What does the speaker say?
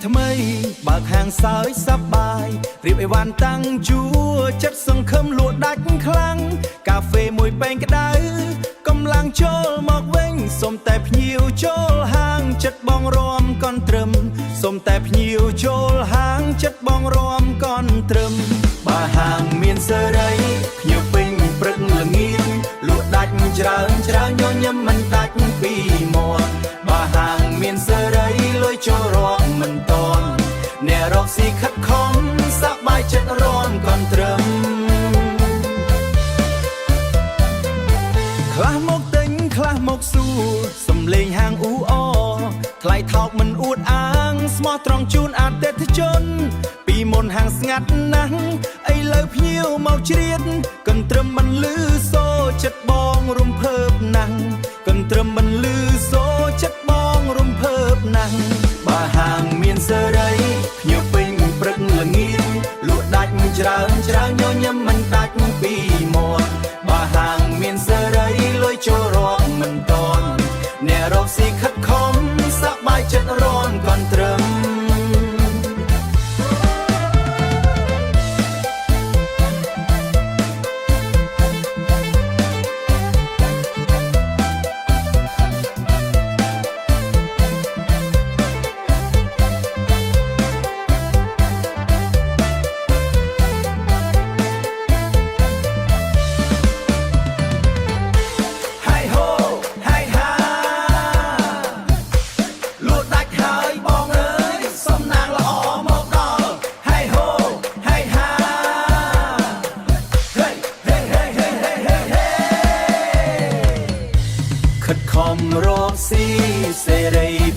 ថ្មីបើកហាងសើចសប្បាយរៀបអីវ៉ាន់តាំងជួចិត្តសង្ឃឹមលក់ដាច់ខ្លាំងកាហ្វេមួយពេងក្តៅកម្លាំងចូលមកវិញសុំតែភ្ញៀវចូលហាងចិត្តបងរំកន់ត្រឹមសុំតែភ្ញៀវចូលហាងចិត្តបងរំកន់ត្រឹមបើហាងមានសេរីភ្ញៀវពេញព្រឹកល្ងាចលក់ដាច់ច្រើនញញឹមមិនដាច់ពីមាត់បើហាងមានសេរីលុយចូលរំមិនតន់អ្នករកស៊ីខិតខំសប្បាយចិត្តរំកន់ត្រឹមខ្លះមកទិញខ្លះមកសួរសំលេងហាងអ៊ូអថ្លៃថោកមិនអួតអាងស្មោះត្រង់ជូនអតិថិជនពីមុនហាងស្ងាត់ណាស់ឥឡូវភ្ញៀវមកជ្រៀតកន្ទ្រឹមមិនលឺសូចិត្តបងរំភើបណាស់កន្ទ្រឹមមិនលឺសូចិត្តបងរំភើបណាស់បើហាងមានសេរីភ្ញៀវពេញព្រឹកល្ងាចលក់ដាច់ច្រើនញញឹមមិនដាច់ពីមាត់បើហាងមានសេរីលុយចូលរកមិនតន់អ្នករកស៊ីខិតខំសប្បាយចិត្តរំកន់ត្រឹមខំរកស៊ីសេរី